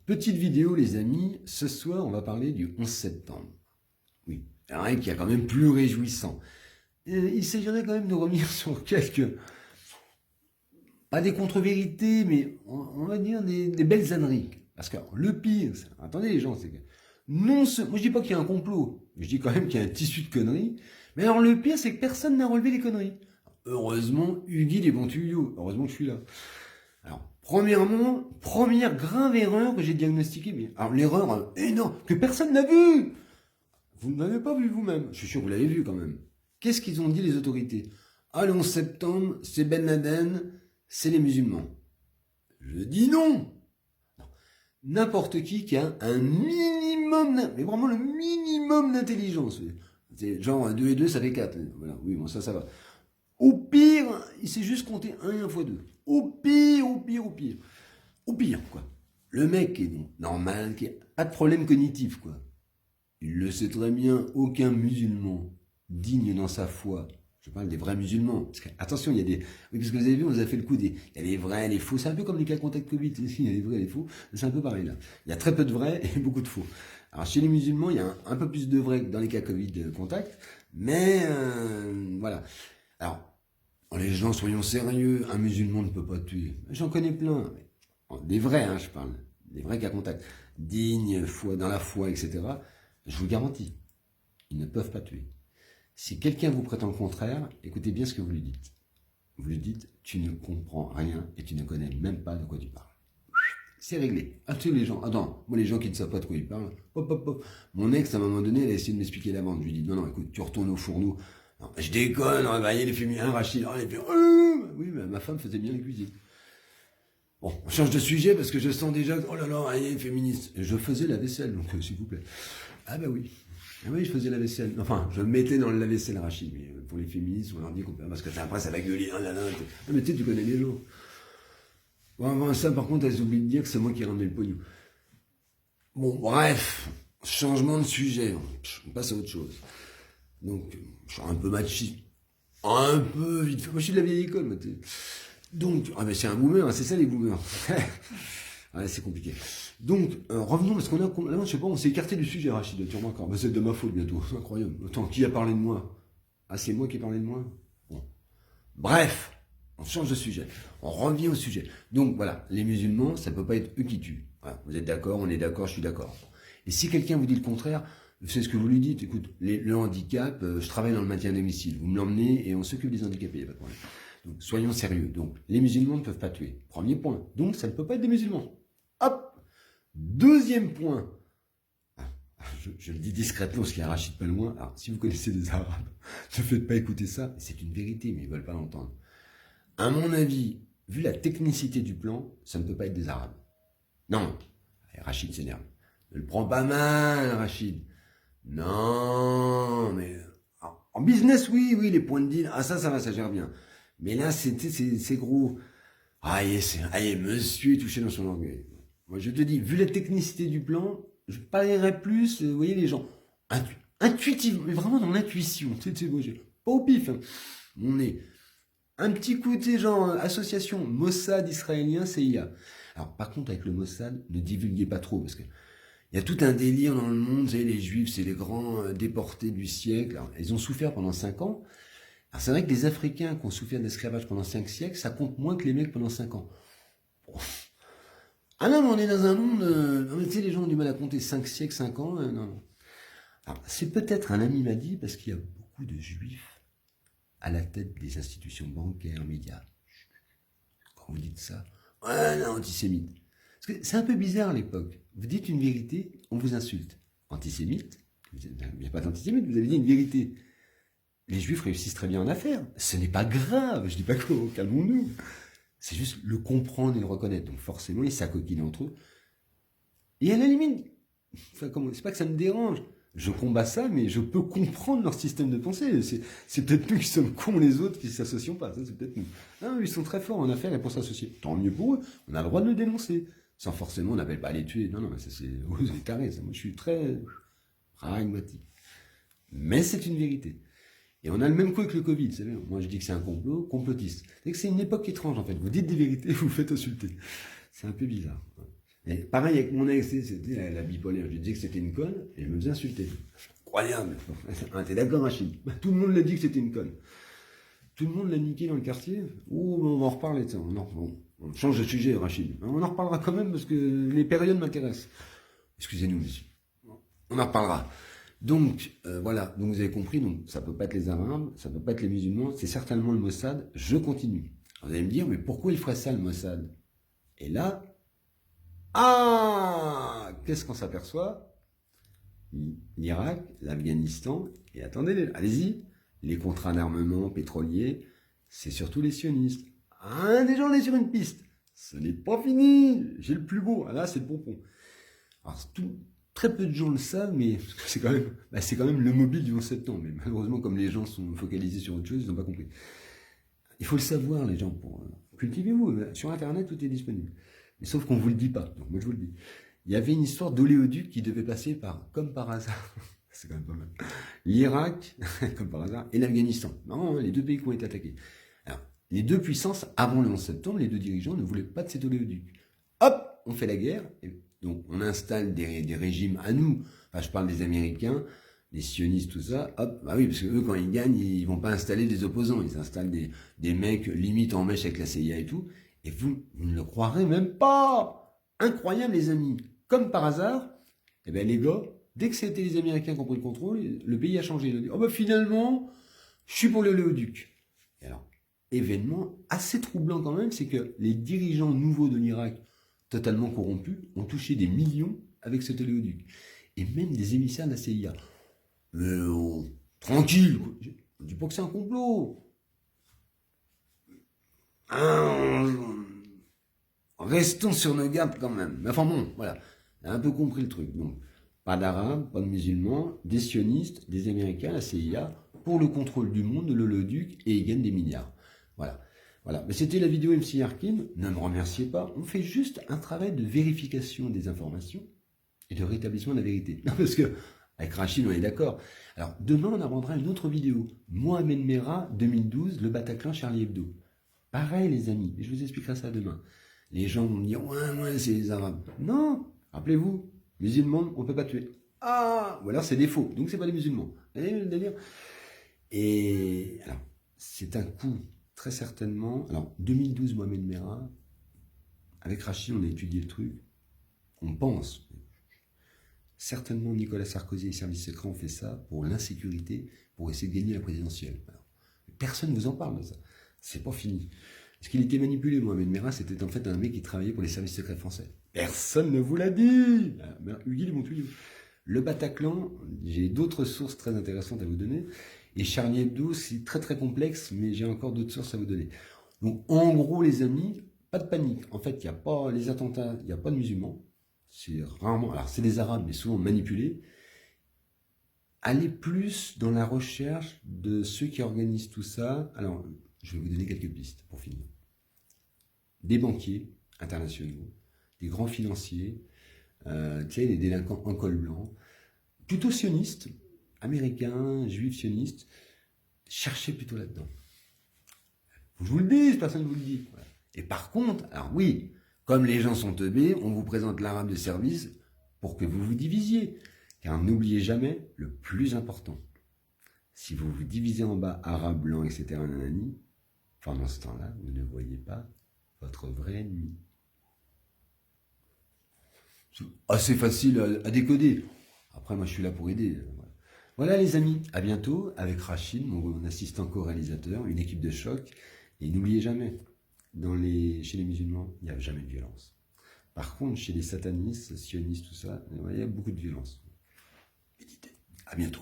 Petite vidéo, les amis. Ce soir, on va parler du 11 septembre. Oui, rien qui est quand même plus réjouissant. Il s'agirait quand même de revenir sur quelques, pas des contre-vérités, mais on va dire des belles âneries. Parce que le pire, attendez les gens, c'est que moi je dis pas qu'il y a un complot, je dis quand même qu'il y a un tissu de conneries. Mais alors le pire, c'est que personne n'a relevé les conneries. Heureusement, Hugui des bons tuyaux. Heureusement que je suis là. Alors, premièrement, première grave erreur que j'ai diagnostiquée. Mais, alors, l'erreur énorme, que personne n'a vue. Vous ne l'avez pas vu vous-même. Je suis sûr que vous l'avez vu quand même. Qu'est-ce qu'ils ont dit les autorités? Ah, le 11 septembre, c'est Ben Laden, c'est les musulmans. Je dis non. N'importe qui a un minimum, mais vraiment le minimum d'intelligence. C'est genre 2 et 2, ça fait 4. Voilà, oui, bon, ça va. Au pire, il sait juste compter 1 et 1 fois 2. Au pire. Au pire, quoi. Le mec est donc normal, qui a pas de problème cognitif, quoi. Il le sait très bien, aucun musulman digne dans sa foi. Je parle des vrais musulmans. Parce que, attention, il y a des... Oui, parce que vous avez vu, on vous a fait le coup des... Il y a les vrais, les faux. C'est un peu comme les cas contact Covid. Il y a les vrais et les faux. C'est un peu pareil, là. Il y a très peu de vrais et beaucoup de faux. Alors, chez les musulmans, il y a un peu plus de vrais que dans les cas Covid contact. Mais, voilà. Alors, les gens, soyons sérieux. Un musulman ne peut pas tuer. J'en connais plein. Des vrais, hein, je parle. Des vrais cas contact. Dignes, foi, dans la foi, etc. Je vous garantis. Ils ne peuvent pas tuer. Si quelqu'un vous prétend le contraire, écoutez bien ce que vous lui dites. Vous lui dites, tu ne comprends rien et tu ne connais même pas de quoi tu parles. C'est réglé. Ah, tu sais, les gens, attends, moi les gens qui ne savent pas de quoi ils parlent, hop. Mon ex, à un moment donné, elle a essayé de m'expliquer la vente. Je lui dis, non, écoute, tu retournes au fourneau. Non, je déconne, voyez les féminins, Rachid, oui, mais ma femme faisait bien la cuisine. Bon, on change de sujet parce que je sens déjà, oh là là, elle est féministe. Je faisais la vaisselle, donc s'il vous plaît. Ah bah oui. Ah oui, je faisais la vaisselle. Enfin, je mettais dans le lave-vaisselle Rachid, mais pour les féministes, on leur dit qu'on peut... Parce que après, ça va gueuler. Oh là là, mais tu connais les gens. Bon, ça, par contre, elles oublient de dire que c'est moi qui ramenais le pognon. Bon, bref, changement de sujet. On passe à autre chose. Donc, je suis un peu machiste. Un peu vite fait. Moi, je suis de la vieille école, moi. Donc, ah mais c'est un boomer, hein, c'est ça les boomers. Ouais, c'est compliqué. Donc, revenons, parce qu'on a, là, je sais pas, on s'est écarté du sujet, Rachid, tu remarques, bah, c'est de ma faute bientôt, c'est incroyable. Attends, qui a parlé de moi? Ah, c'est moi qui ai parlé de moi? Bon. Bref, on change de sujet. On revient au sujet. Donc, voilà, les musulmans, ça peut pas être eux qui tuent. Voilà, vous êtes d'accord, on est d'accord, je suis d'accord. Et si quelqu'un vous dit le contraire, c'est ce que vous lui dites, écoute, le handicap, je travaille dans le maintien à domicile, vous me l'emmenez et on s'occupe des handicapés, il n'y a pas de problème. Donc, soyons sérieux. Donc, les musulmans ne peuvent pas tuer. Premier point. Donc, ça ne peut pas être des musulmans. Hop! Deuxième point. Je le dis discrètement parce qu'il y a Rachid pas loin. Alors, si vous connaissez des Arabes, ne faites pas écouter ça. C'est une vérité, mais ils ne veulent pas l'entendre. À mon avis, vu la technicité du plan, ça ne peut pas être des Arabes. Non. Allez, Rachid s'énerve. Ne le prends pas mal, Rachid. Non, mais... En business, oui, les points de deal. Ah, ça va, ça gère bien. Mais là, c'est gros. Monsieur est touché dans son orgueil. Moi, je te dis, vu la technicité du plan, je parlerais plus, vous voyez, les gens, intuitivement, mais vraiment dans l'intuition. Pas au pif. Hein. On est un petit côté, genre, association Mossad israélien, CIA. Alors, par contre, avec le Mossad, ne divulguez pas trop, parce que il y a tout un délire dans le monde, vous savez, les Juifs, c'est les grands déportés du siècle. Alors, ils ont souffert pendant 5 ans. Alors, c'est vrai que les Africains qui ont souffert d'esclavage pendant 5 siècles, ça compte moins que les mecs pendant 5 ans. Bon. Ah non, mais on est dans un monde... tu sais, les gens ont du mal à compter 5 siècles, 5 ans. Non. Alors, c'est peut-être un ami m'a dit, parce qu'il y a beaucoup de Juifs à la tête des institutions bancaires, médias. Quand vous dites ça, ouais, non, antisémite. Parce que c'est un peu bizarre à l'époque. Vous dites une vérité, on vous insulte. Antisémite, il n'y a pas d'antisémite, vous avez dit une vérité. Les Juifs réussissent très bien en affaires. Ce n'est pas grave, je dis pas que calmons-nous. C'est juste le comprendre et le reconnaître. Donc forcément, ils s'acoquinent entre eux. Et à la limite, c'est pas que ça me dérange. Je combats ça, mais je peux comprendre leur système de pensée. C'est peut-être nous qui sommes cons les autres qui ne s'associent pas. Ça, c'est peut-être nous. Non, ils sont très forts en affaires et pour s'associer. Tant mieux pour eux. On a le droit de le dénoncer. Sans forcément, on n'appelle pas à les tuer. Non, mais ça, c'est carré. Ça. Moi, je suis très pragmatique. Mais c'est une vérité. Et on a le même coup avec le Covid, vous savez. Moi, je dis que c'est un complotiste. C'est que c'est une époque étrange, en fait. Vous dites des vérités, vous vous faites insulter. C'est un peu bizarre. Et pareil avec mon ex, c'était la bipolaire. Je lui disais que c'était une conne et je me faisais insulter. Incroyable. Ah, t'es d'accord, Rachid? Tout le monde l'a dit que c'était une conne. Tout le monde l'a niqué dans le quartier. Oh, on va en reparler de ça. On change de sujet, Rachid. On en reparlera quand même parce que les périodes m'intéressent. Excusez-nous, monsieur. On en reparlera. Donc, voilà. Donc, vous avez compris. Donc, ça peut pas être les Arabes, ça peut pas être les musulmans. C'est certainement le Mossad. Je continue. Vous allez me dire, mais pourquoi il ferait ça, le Mossad? Et là, qu'est-ce qu'on s'aperçoit? L'Irak, l'Afghanistan, et attendez, allez-y, les contrats d'armement pétrolier, c'est surtout les sionistes. Déjà on est sur une piste. Ce n'est pas fini. J'ai le plus beau. Là, c'est le pompon. Alors, très peu de gens le savent, mais c'est quand même le mobile du 11 septembre. Mais malheureusement, comme les gens sont focalisés sur autre chose, ils n'ont pas compris. Il faut le savoir, les gens, pour cultivez-vous. Sur Internet, tout est disponible. Mais sauf qu'on ne vous le dit pas. Donc moi, je vous le dis. Il y avait une histoire d'oléoduc qui devait passer comme par hasard, c'est quand même pas mal, l'Irak, comme par hasard, et l'Afghanistan. Non, les deux pays qui ont été attaqués. Alors, les deux puissances, avant le 11 septembre, les deux dirigeants ne voulaient pas de cet oléoduc. Hop, on fait la guerre, et donc on installe des régimes à nous. Enfin, je parle des Américains, des sionistes, tout ça. Hop, bah oui, parce que eux, quand ils gagnent, ils vont pas installer des opposants. Ils installent des mecs limite en mèche avec la CIA et tout. Et vous ne le croirez même pas. Incroyable, les amis. Comme par hasard, eh ben, les gars, dès que c'était les Américains qui ont pris le contrôle, le pays a changé. Ils ont dit, oh ben finalement, je suis pour l'oléoduc. Et alors, événement assez troublant quand même, c'est que les dirigeants nouveaux de l'Irak, totalement corrompus, ont touché des millions avec cet oléoduc. Et même des émissaires de la CIA. Mais tranquille, on ne dit pas que c'est un complot. Restons sur nos gardes quand même. Mais enfin bon, voilà. On a un peu compris le truc. Donc, pas d'Arabes, pas de musulmans, des sionistes, des Américains, la CIA, pour le contrôle du monde de l'oléoduc, et ils gagnent des milliards. Voilà. Voilà. Mais c'était la vidéo MC Arkin. Ne me remerciez pas. On fait juste un travail de vérification des informations et de rétablissement de la vérité. Non, parce que, avec Rachid, on est d'accord. Alors, demain, on abordera une autre vidéo. Mohamed Merah, 2012, le Bataclan, Charlie Hebdo. Pareil, les amis. Et je vous expliquerai ça demain. Les gens vont me dire, ouais, c'est les Arabes. Non, rappelez-vous, musulmans, on ne peut pas tuer. Ou alors c'est des faux, donc c'est pas des musulmans. Vous voyez le délire? Et alors, c'est un coup, très certainement. Alors, 2012, Mohamed Merah, avec Rachid, on a étudié le truc. On pense. Certainement, Nicolas Sarkozy et les services secrets ont fait ça pour l'insécurité, pour essayer de gagner la présidentielle. Alors, personne ne vous en parle de ça. C'est pas fini. Est-ce qu'il était manipulé, Mohamed Merah? C'était en fait un mec qui travaillait pour les services secrets français. Personne ne vous l'a dit. Hugues, ils m'ont tout dit. Le Bataclan, j'ai d'autres sources très intéressantes à vous donner. Et Charlie Hebdo, c'est très très complexe, mais j'ai encore d'autres sources à vous donner. Donc en gros, les amis, pas de panique. En fait, il n'y a pas les attentats, il n'y a pas de musulmans. C'est rarement, alors c'est des Arabes, mais souvent manipulés. Allez plus dans la recherche de ceux qui organisent tout ça. Alors, je vais vous donner quelques pistes pour finir. Des banquiers internationaux, des grands financiers, des délinquants en col blanc, plutôt sionistes, américains, juifs sionistes, cherchez plutôt là-dedans. Je vous le dis, personne ne vous le dit. Voilà. Et par contre, alors oui, comme les gens sont teubés, on vous présente l'arabe de service pour que vous vous divisiez. Car n'oubliez jamais le plus important. Si vous vous divisez en bas, arabe, blanc, etc., nanani, pendant ce temps-là, vous ne voyez pas votre vrai ennemi. C'est assez facile à décoder. Après, moi, je suis là pour aider. Voilà les amis, à bientôt avec Rachid, mon assistant co-réalisateur, une équipe de choc. Et n'oubliez jamais, chez les musulmans, il n'y a jamais de violence. Par contre, chez les satanistes, sionistes, tout ça, il y a beaucoup de violence. Méditez. À bientôt.